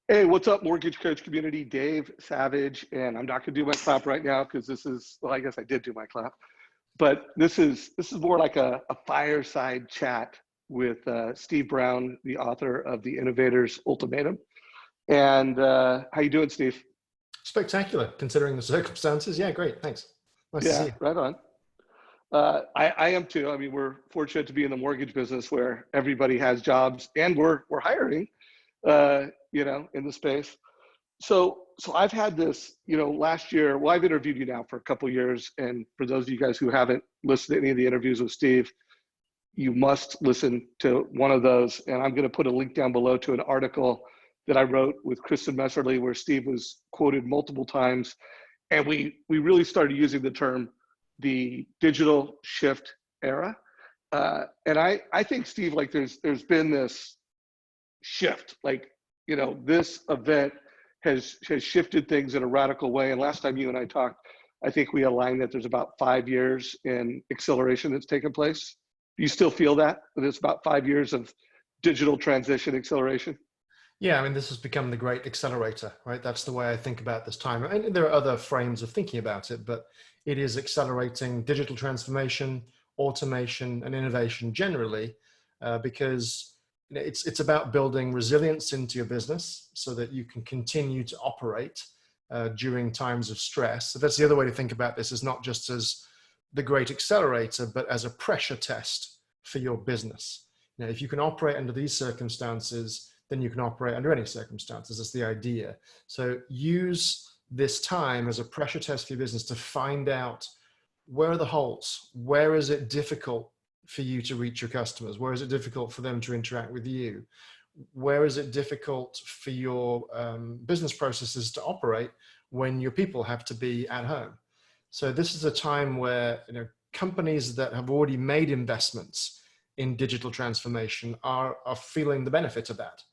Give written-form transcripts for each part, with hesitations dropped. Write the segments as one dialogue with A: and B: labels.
A: Hey, what's up, mortgage coach community? Dave Savage, and I'm not gonna do my clap right now because this is, well, I guess I did do my clap, but this is more like a fireside chat with Steve Brown, the author of The Innovator's Ultimatum. And how you doing, Steve?
B: Spectacular, considering the circumstances. Yeah, great. Thanks. Nice to see
A: Yeah,
B: you.
A: right on. I am too. I mean, we're fortunate to be in the mortgage business where everybody has jobs, and we're hiring, in the space. So I've had this, last year. Well, I've interviewed you now for a couple of years, and for those of you guys who haven't listened to any of the interviews with Steve, you must listen to one of those. And I'm going to put a link down below to an article that I wrote with Kristen Messerly, where Steve was quoted multiple times, and we really started using the term the digital shift era. And I think, Steve, like there's been this shift, like this event has shifted things in a radical way. And last time you and I talked, I think we aligned that there's about 5 years in acceleration that's taken place. Do you still feel that it's about 5 years of digital transition acceleration?
B: Yeah, I mean, this has become the great accelerator, right? That's the way I think about this time. And there are other frames of thinking about it, but it is accelerating digital transformation, automation, and innovation generally, because it's about building resilience into your business so that you can continue to operate during times of stress. So that's the other way to think about this, is not just as the great accelerator, but as a pressure test for your business. If you can operate under these circumstances, then you can operate under any circumstances. That's the idea. So use this time as a pressure test for your business to find out, where are the holes? Where is it difficult for you to reach your customers? Where is it difficult for them to interact with you? Where is it difficult for your business processes to operate when your people have to be at home? So this is a time where companies that have already made investments in digital transformation are feeling the benefit of that.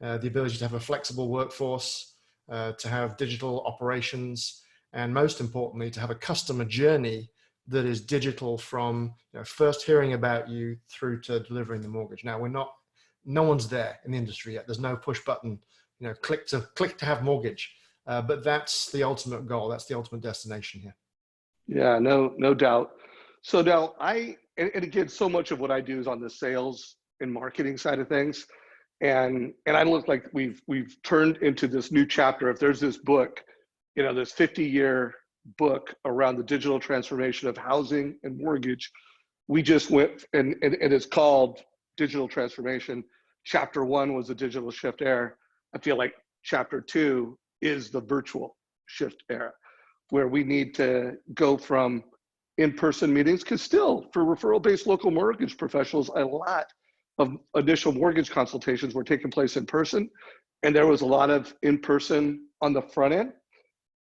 B: The ability to have a flexible workforce, to have digital operations, and most importantly, to have a customer journey that is digital from first hearing about you through to delivering the mortgage. Now, no one's there in the industry yet. There's no push button, click to have mortgage. But that's the ultimate goal. That's the ultimate destination here.
A: Yeah, no doubt. So now and again, so much of what I do is on the sales and marketing side of things. And I look like we've turned into this new chapter. If there's this book, this 50-year book around the digital transformation of housing and mortgage, we just went, and it's called Digital Transformation. Chapter 1 was the digital shift era. I feel like chapter 2 is the virtual shift era, where we need to go from in-person meetings, because still, for referral-based local mortgage professionals, a lot of initial mortgage consultations were taking place in person, and there was a lot of in-person on the front end.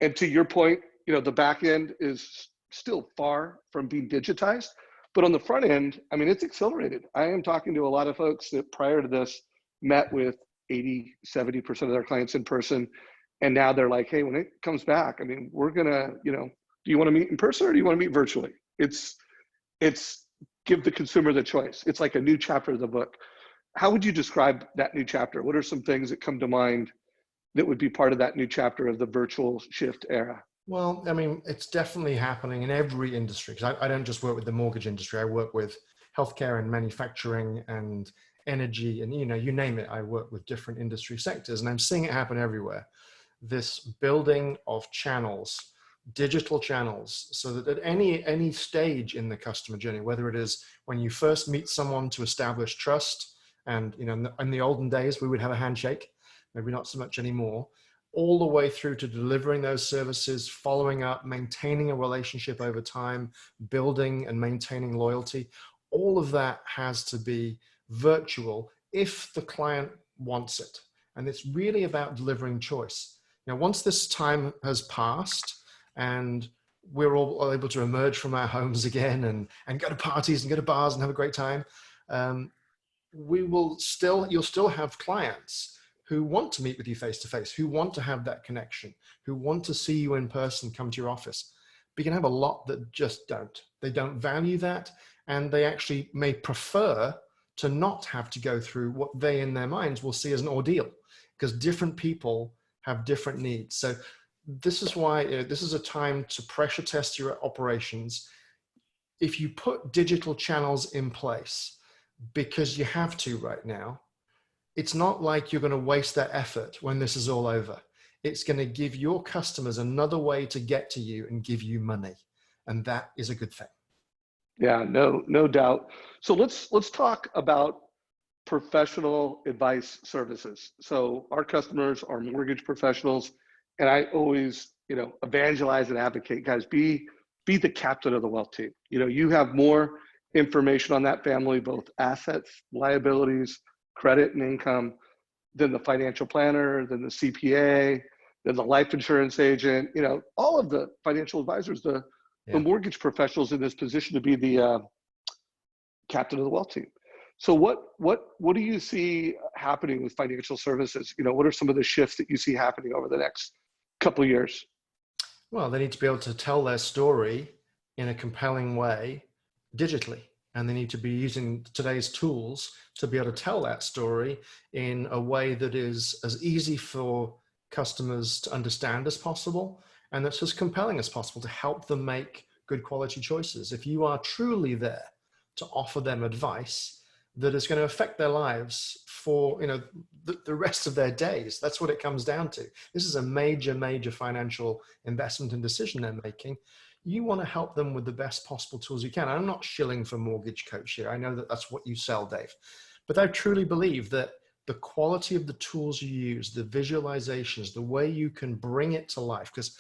A: And to your point, the back end is still far from being digitized, but on the front end, I mean, it's accelerated. I am talking to a lot of folks that prior to this met with 80, 70% of their clients in person, and now they're like, hey, when it comes back, I mean, we're gonna, do you want to meet in person or do you want to meet virtually? It's give the consumer the choice. It's like a new chapter of the book. How would you describe that new chapter? What are some things that come to mind that would be part of that new chapter of the virtual shift era?
B: Well, I mean, it's definitely happening in every industry, because I don't just work with the mortgage industry. I work with healthcare and manufacturing and energy, and you name it. I work with different industry sectors, and I'm seeing it happen everywhere. This building of channels, digital channels, so that at any stage in the customer journey, whether it is when you first meet someone to establish trust, and in the olden days we would have a handshake, maybe not so much anymore, all the way through to delivering those services, following up, maintaining a relationship over time, building and maintaining loyalty. All of that has to be virtual if the client wants it. And it's really about delivering choice. Now, once this time has passed and we're all able to emerge from our homes again and go to parties and go to bars and have a great time, you'll still have clients who want to meet with you face to face, who want to have that connection, who want to see you in person, come to your office. But you can have a lot that just don't. They don't value that, and they actually may prefer to not have to go through what they in their minds will see as an ordeal, because different people have different needs. So this is why this is a time to pressure test your operations. If you put digital channels in place because you have to right now, it's not like you're going to waste that effort when this is all over. It's going to give your customers another way to get to you and give you money. And that is a good thing.
A: Yeah, no doubt. So let's talk about professional advice services. So our customers are mortgage professionals, and I always, evangelize and advocate, guys, be the captain of the wealth team. You have more information on that family, both assets, liabilities, credit, and income, than the financial planner, than the CPA, than the life insurance agent, all of the financial advisors, the
B: Yeah.
A: mortgage professionals in this position to be the captain of the wealth team. So what do you see happening with financial services? What are some of the shifts that you see happening over the next couple of years?
B: Well, they need to be able to tell their story in a compelling way digitally. And they need to be using today's tools to be able to tell that story in a way that is as easy for customers to understand as possible, and that's as compelling as possible to help them make good quality choices. If you are truly there to offer them advice that is going to affect their lives for the rest of their days, that's what it comes down to. This is a major financial investment and decision they're making. You want to help them with the best possible tools you can. I'm not shilling for mortgage coach here. I know that that's what you sell, Dave. But I truly believe that the quality of the tools you use, the visualizations, the way you can bring it to life, because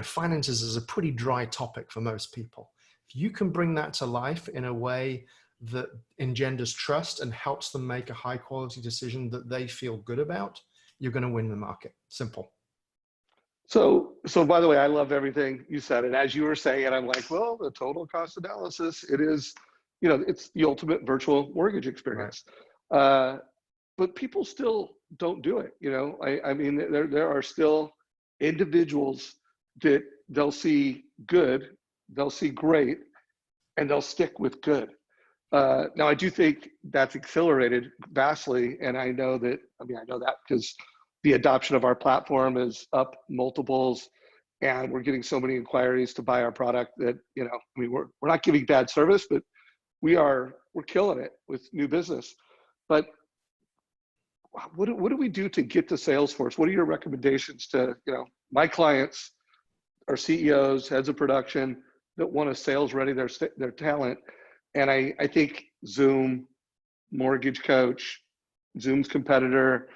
B: finances is a pretty dry topic for most people. If you can bring that to life in a way that engenders trust and helps them make a high quality decision that they feel good about, you're going to win the market. Simple.
A: So by the way, I love everything you said. And as you were saying it, I'm like, well, the total cost analysis, it is, it's the ultimate virtual mortgage experience. Right. But people still don't do it. I mean, there are still individuals that they'll see good, they'll see great, and they'll stick with good. Now, I do think that's accelerated vastly. And I know that because the adoption of our platform is up multiples, and we're getting so many inquiries to buy our product that, we're not giving bad service, but we're killing it with new business. But what do we do to get to Salesforce? What are your recommendations to, my clients are CEOs, heads of production that want to sales ready their talent. And I think Zoom, Mortgage Coach, Zoom's competitor.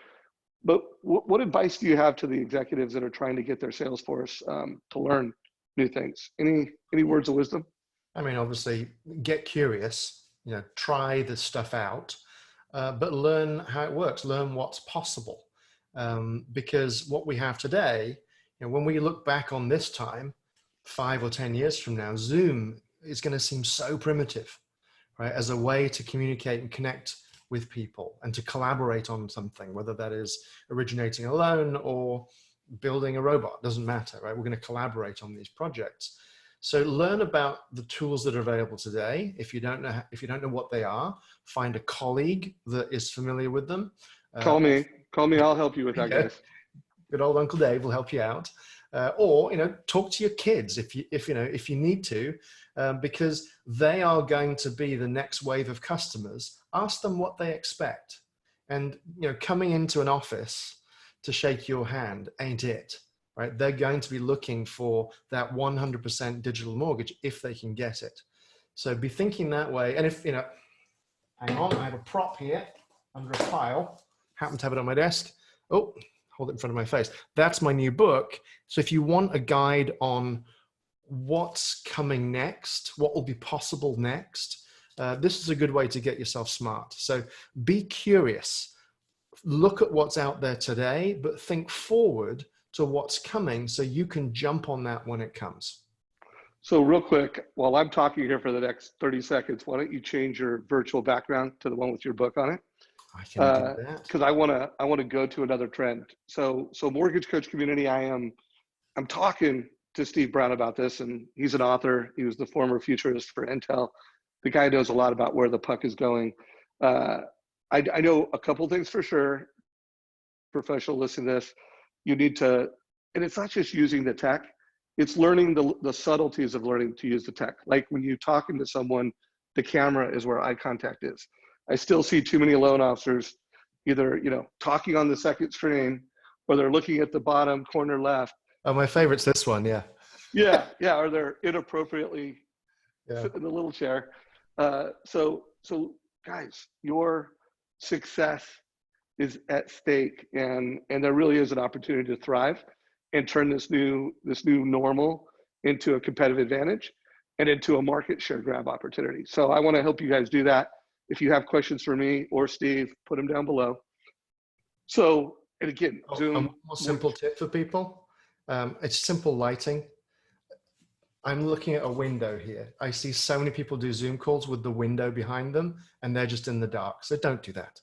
A: But what advice do you have to the executives that are trying to get their sales force to learn new things? Any words of wisdom?
B: I mean, obviously, get curious, try this stuff out, but learn how it works, learn what's possible. Because what we have today, when we look back on this time, 5 or 10 years from now, Zoom is going to seem so primitive, right? As a way to communicate and connect with people and to collaborate on something, whether that is originating a loan or building a robot, doesn't matter, right? We're going to collaborate on these projects. So learn about the tools that are available today. If you don't know what they are, find a colleague that is familiar with them.
A: Call me. I'll help you with that, guys.
B: Good old Uncle Dave will help you out. Or talk to your kids if you need to, because they are going to be the next wave of customers. Ask them what they expect, and coming into an office to shake your hand ain't it, right? They're going to be looking for that 100% digital mortgage if they can get it. So be thinking that way. And if hang on, I have a prop here under a pile. Happen to have it on my desk. Oh, hold it in front of my face. That's my new book. So if you want a guide on what's coming next, what will be possible next, this is a good way to get yourself smart. So be curious, look at what's out there today, but think forward to what's coming so you can jump on that when it comes.
A: So real quick, while I'm talking here for the next 30 seconds, why don't you change your virtual background to the one with your book on it?
B: I can do that.
A: Because I want to go to another trend. So Mortgage Coach community, I'm talking to Steve Brown about this, and he's an author. He was the former futurist for Intel. The guy knows a lot about where the puck is going. I know a couple things for sure. professional listening to this, you need to, and it's not just using the tech, it's learning the subtleties of learning to use the tech. Like when you're talking to someone, the camera is where eye contact is. I still see too many loan officers either, talking on the second screen, or they're looking at the bottom corner left.
B: Oh, my favorite's this one. Yeah.
A: Yeah, or they're inappropriately
B: Yeah.
A: sitting in the little chair. So guys, your success is at stake, and there really is an opportunity to thrive and turn this new normal into a competitive advantage and into a market share grab opportunity. So I want to help you guys do that. If you have questions for me or Steve, put them down below. So, and again, Zoom.
B: A more simple tip for people. It's simple lighting. I'm looking at a window here. I see so many people do Zoom calls with the window behind them and they're just in the dark. So don't do that.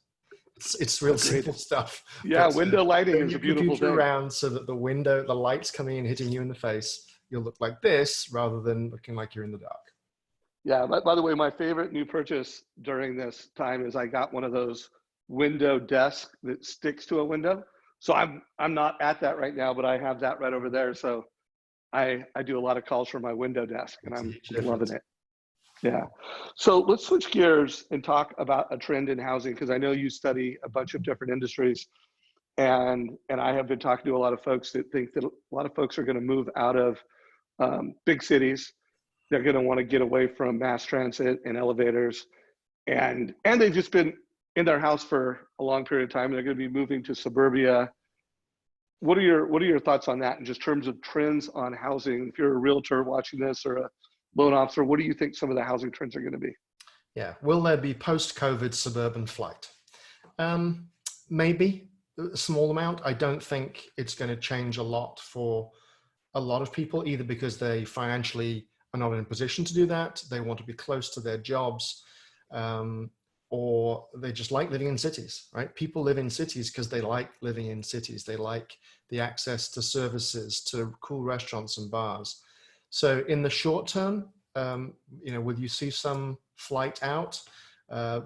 B: It's real simple stuff.
A: Yeah, window lighting is a beautiful thing.
B: Around so that the light's coming in, hitting you in the face, you'll look like this rather than looking like you're in the dark.
A: Yeah, by the way, my favorite new purchase during this time is I got one of those window desks that sticks to a window. So I'm not at that right now, but I have that right over there. So I do a lot of calls from my window desk, and I'm loving it. Yeah. So let's switch gears and talk about a trend in housing, because I know you study a bunch of different industries, and I have been talking to a lot of folks that think that a lot of folks are going to move out of big cities. They're going to want to get away from mass transit and elevators, and they've just been in their house for a long period of time. They're going to be moving to suburbia. What are your thoughts on that in just terms of trends on housing? If you're a realtor watching this or a loan officer, what do you think some of the housing trends are going to be?
B: Yeah. Will there be post-COVID suburban flight? Maybe a small amount. I don't think it's going to change a lot for a lot of people, either because they financially are not in a position to do that, they want to be close to their jobs, or they just like living in cities, right? People live in cities because they like living in cities. They like the access to services, to cool restaurants and bars. So in the short term, will you see some flight out?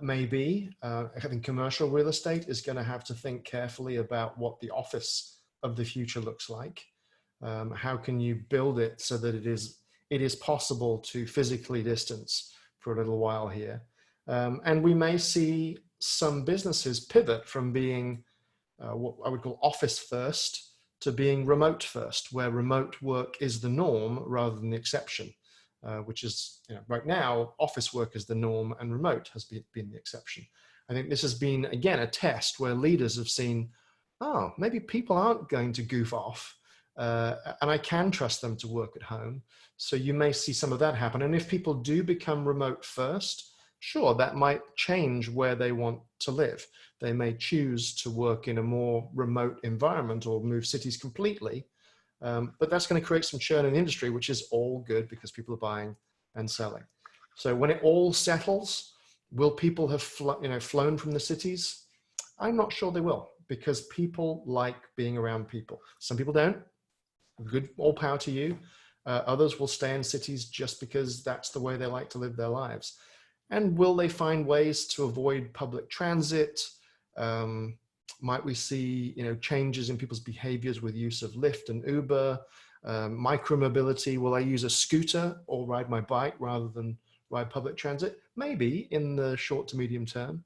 B: Maybe. I think commercial real estate is going to have to think carefully about what the office of the future looks like. How can you build it so that it is possible to physically distance for a little while here? And we may see some businesses pivot from being what I would call office first to being remote first, where remote work is the norm rather than the exception, which is, right now, office work is the norm and remote has been the exception. I think this has been, again, a test where leaders have seen, oh, maybe people aren't going to goof off, and I can trust them to work at home. So you may see some of that happen. And if people do become remote first, sure, that might change where they want to live. They may choose to work in a more remote environment or move cities completely. But that's going to create some churn in the industry, which is all good because people are buying and selling. So when it all settles, will people have flown from the cities? I'm not sure they will, because people like being around people. Some people don't. Good, all power to you. Others will stay in cities just because that's the way they like to live their lives. And will they find ways to avoid public transit? Might we see, changes in people's behaviors with use of Lyft and Uber? Micromobility, will I use a scooter or ride my bike rather than ride public transit? Maybe in the short to medium term,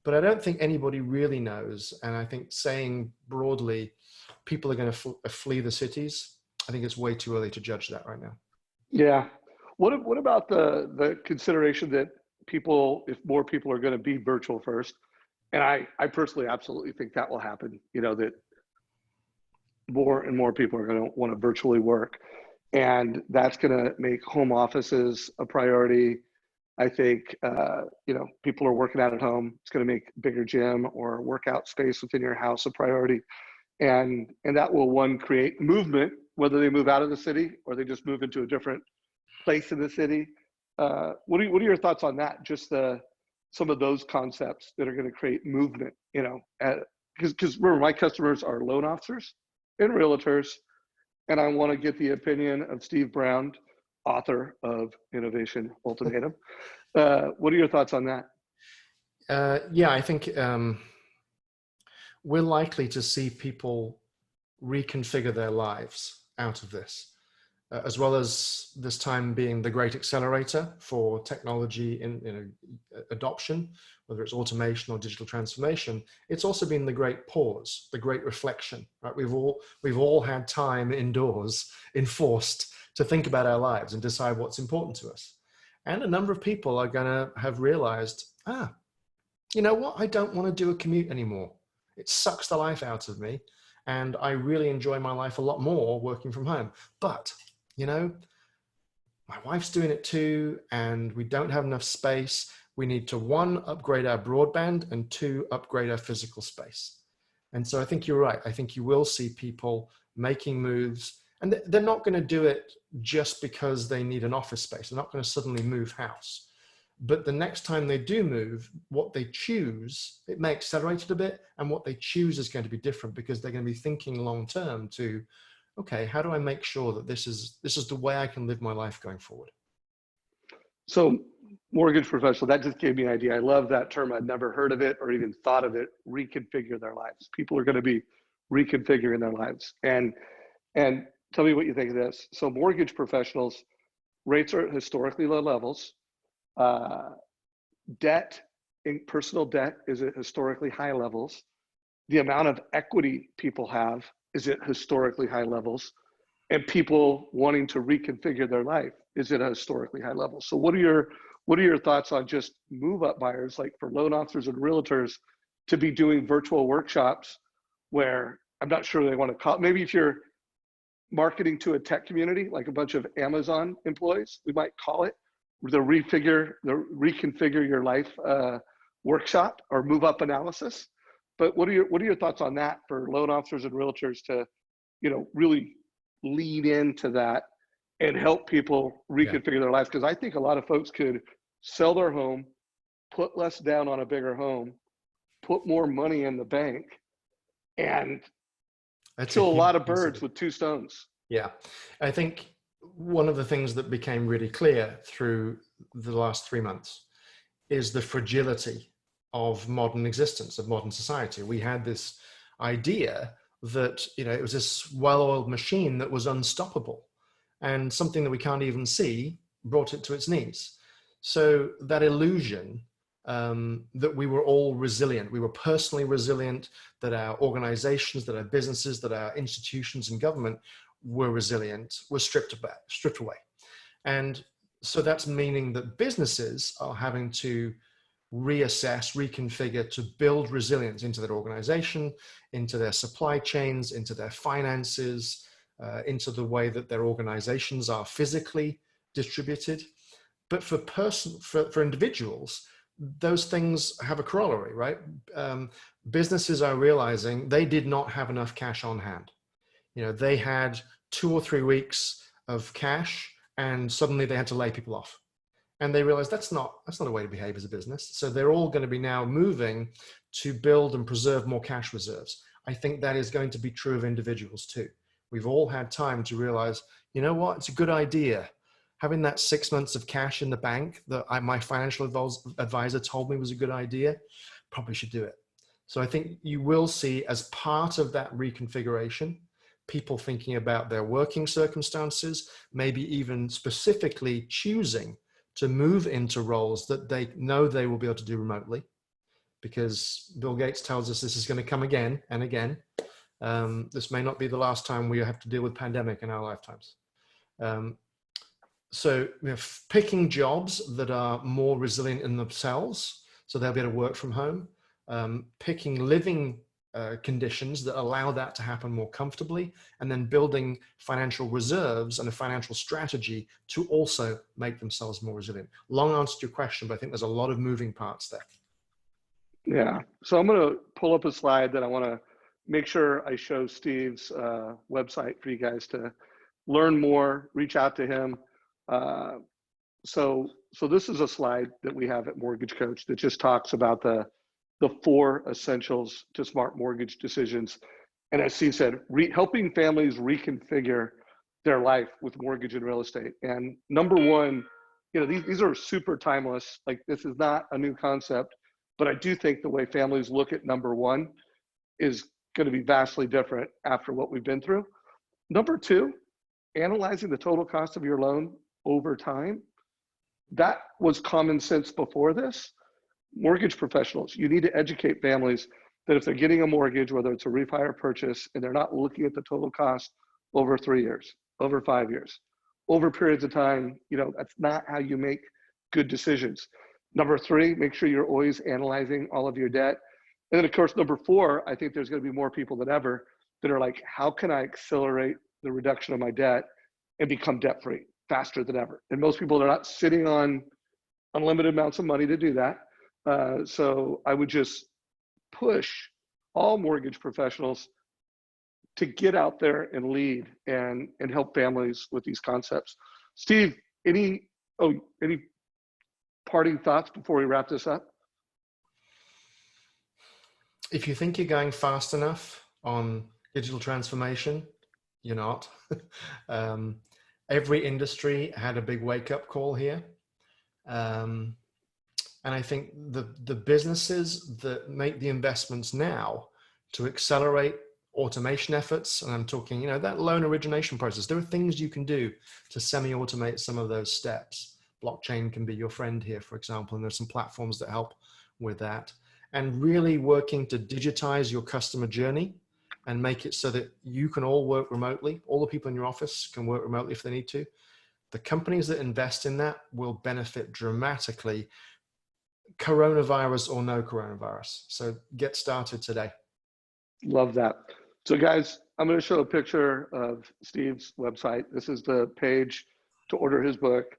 B: but I don't think anybody really knows. And I think saying broadly, people are going to flee the cities, I think it's way too early to judge that right now.
A: Yeah. What about the consideration that if more people are going to be virtual first, and I personally absolutely think that will happen, that more and more people are going to want to virtually work, and that's going to make home offices a priority. I think, people are working out at home. It's going to make bigger gym or workout space within your house a priority. And that will, create movement, whether they move out of the city or they just move into a different place in the city. What are your thoughts on that? Just some of those concepts that are going to create movement, because remember, my customers are loan officers and realtors, and I want to get the opinion of Steve Brown, author of Innovation Ultimatum. What are your thoughts on that?
B: Yeah, I think we're likely to see people reconfigure their lives out of this, as well as this time being the great accelerator for technology in adoption, whether it's automation or digital transformation. It's also been the great pause, the great reflection. Right? We've all had time indoors, enforced to think about our lives and decide what's important to us. And a number of people are going to have realized, you know what? I don't want to do a commute anymore. It sucks the life out of me. And I really enjoy my life a lot more working from home. But, you know, my wife's doing it too, and we don't have enough space. We need to, one, upgrade our broadband, and two, upgrade our physical space. And so I think you're right. I think you will see people making moves, and they're not going to do it just because they need an office space. They're not going to suddenly move house. But the next time they do move, what they choose, it may accelerate it a bit, and what they choose is going to be different, because they're going to be thinking long term to, okay, how do I make sure that this is the way I can live my life going forward?
A: So mortgage professional, that just gave me an idea. I love that term. I'd never heard of it or even thought of it. Reconfigure their lives. People are going to be reconfiguring their lives. And tell me what you think of this. So mortgage professionals, rates are at historically low levels. Debt, personal debt is at historically high levels. The amount of equity people have is at historically high levels, and people wanting to reconfigure their life is at a historically high level. So what are your thoughts on just move up buyers, like for loan officers and realtors, to be doing virtual workshops where I'm not sure they want to call, maybe if you're marketing to a tech community, like a bunch of Amazon employees, we might call it the reconfigure your life workshop or move up analysis. But what are your thoughts on that for loan officers and realtors to, really lean into that and help people reconfigure their lives? Because I think a lot of folks could sell their home, put less down on a bigger home, put more money in the bank, and kill a lot of birds with two stones.
B: Yeah, I think one of the things that became really clear through the last 3 months is the fragility of modern existence, of modern society. We had this idea that, it was this well-oiled machine that was unstoppable, and something that we can't even see brought it to its knees. So that illusion that we were all resilient, we were personally resilient, that our organizations, that our businesses, that our institutions and government were resilient, was stripped away. And so that's meaning that businesses are having to reassess, reconfigure to build resilience into their organization, into their supply chains, into their finances, into the way that their organizations are physically distributed. But for individuals, those things have a corollary, right? Businesses are realizing they did not have enough cash on hand. They had 2 or 3 weeks of cash, and suddenly they had to lay people off. And they realized that's not a way to behave as a business. So they're all going to be now moving to build and preserve more cash reserves. I think that is going to be true of individuals too. We've all had time to realize, you know what, it's a good idea. Having that 6 months of cash in the bank that my financial advisor told me was a good idea, probably should do it. So I think you will see, as part of that reconfiguration, people thinking about their working circumstances, maybe even specifically choosing to move into roles that they know they will be able to do remotely, because Bill Gates tells us this is going to come again and again. This may not be the last time we have to deal with pandemic in our lifetimes. So picking jobs that are more resilient in themselves, so they'll be able to work from home, picking living conditions that allow that to happen more comfortably, and then building financial reserves and a financial strategy to also make themselves more resilient. Long answer to your question, but I think there's a lot of moving parts there.
A: Yeah, so I'm going to pull up a slide that I want to make sure I show Steve's website for you guys to learn more, reach out to him. So this is a slide that we have at Mortgage Coach that just talks about the 4 essentials to smart mortgage decisions. And as Steve said, helping families reconfigure their life with mortgage and real estate. And number 1, these are super timeless. Like, this is not a new concept, but I do think the way families look at number 1 is going to be vastly different after what we've been through. Number two, analyzing the total cost of your loan over time. That was common sense before this. Mortgage professionals, you need to educate families that if they're getting a mortgage, whether it's a refi or purchase, and they're not looking at the total cost over 3 years, over 5 years, over periods of time, that's not how you make good decisions. Number three, make sure you're always analyzing all of your debt. And then of course, number four, I think there's going to be more people than ever that are like, how can I accelerate the reduction of my debt and become debt free faster than ever? And most people are not sitting on unlimited amounts of money to do that. So I would just push all mortgage professionals to get out there and lead and help families with these concepts. Steve, any parting thoughts before we wrap this up?
B: If you think you're going fast enough on digital transformation, you're not. Every industry had a big wake-up call here. And I think the businesses that make the investments now to accelerate automation efforts, and I'm talking, that loan origination process, there are things you can do to semi-automate some of those steps. Blockchain can be your friend here, for example, and there's some platforms that help with that. And really working to digitize your customer journey and make it so that you can all work remotely. All the people in your office can work remotely if they need to. The companies that invest in that will benefit dramatically, coronavirus or no coronavirus. So get started today.
A: Love that. So guys, I'm going to show a picture of Steve's website. This is the page to order his book.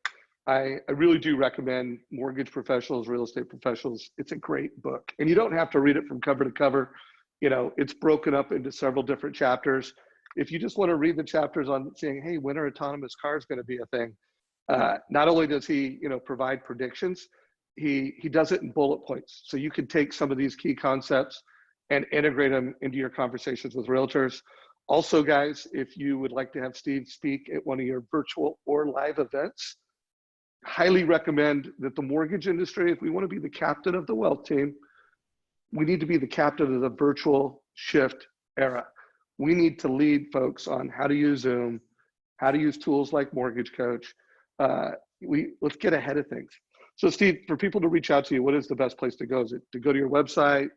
A: I really do recommend mortgage professionals, real estate professionals. It's a great book. And you don't have to read it from cover to cover. It's broken up into several different chapters. If you just want to read the chapters on saying, hey, when are autonomous cars going to be a thing? Not only does he, provide predictions, he does it in bullet points. So you can take some of these key concepts and integrate them into your conversations with realtors. Also, guys, if you would like to have Steve speak at one of your virtual or live events, highly recommend that the mortgage industry, if we want to be the captain of the wealth team, we need to be the captain of the virtual shift era. We need to lead folks on how to use Zoom, how to use tools like Mortgage Coach. Let's get ahead of things. So Steve, for people to reach out to you, what is the best place to go? Is it to go to your website,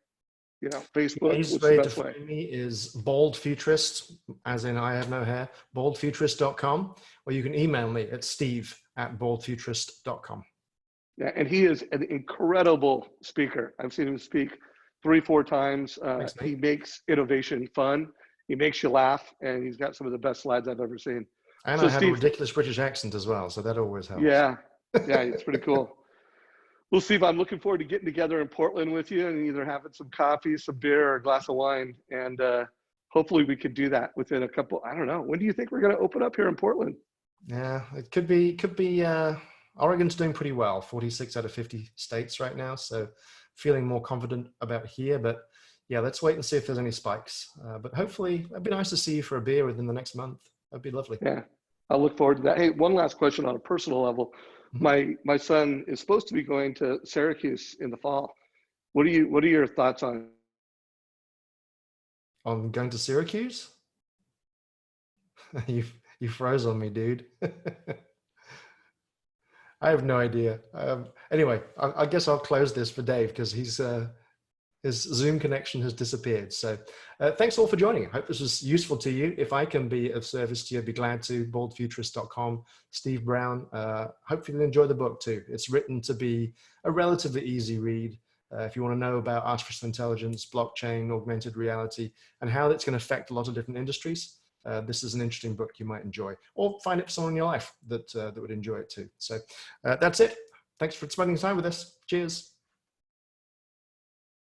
A: Facebook? What's the best way?
B: Me is Bald Futurist, as in I have no hair, baldfuturist.com, or you can email me at steve@baldfuturist.com.
A: Yeah, and he is an incredible speaker. I've seen him speak 3-4 times.
B: Thanks,
A: he makes innovation fun. He makes you laugh, and he's got some of the best slides I've ever seen.
B: And
A: so
B: I have
A: Steve,
B: a ridiculous British accent as well, so that always helps.
A: Yeah, it's pretty cool. Well, Steve, I'm looking forward to getting together in Portland with you and either having some coffee, some beer, or a glass of wine. And hopefully we could do that within a couple, I don't know. When do you think we're going to open up here in Portland?
B: Yeah, it could be, Oregon's doing pretty well, 46 out of 50 states right now. So feeling more confident about here, but yeah, let's wait and see if there's any spikes. But hopefully it'd be nice to see you for a beer within the next month. That'd be lovely.
A: Yeah, I'll look forward to that. Hey, one last question on a personal level. My son is supposed to be going to Syracuse in the fall. What are your thoughts on
B: going to Syracuse? You froze on me, dude. I have no idea. Anyway, I guess I'll close this for Dave because his Zoom connection has disappeared. So thanks all for joining. I hope this was useful to you. If I can be of service to you, I'd be glad to. Baldfuturist.com, Steve Brown. Hopefully you'll enjoy the book too. It's written to be a relatively easy read. If you want to know about artificial intelligence, blockchain, augmented reality, and how that's going to affect a lot of different industries, this is an interesting book you might enjoy. Or find it for someone in your life that would enjoy it too. So that's it. Thanks for spending time with us. Cheers.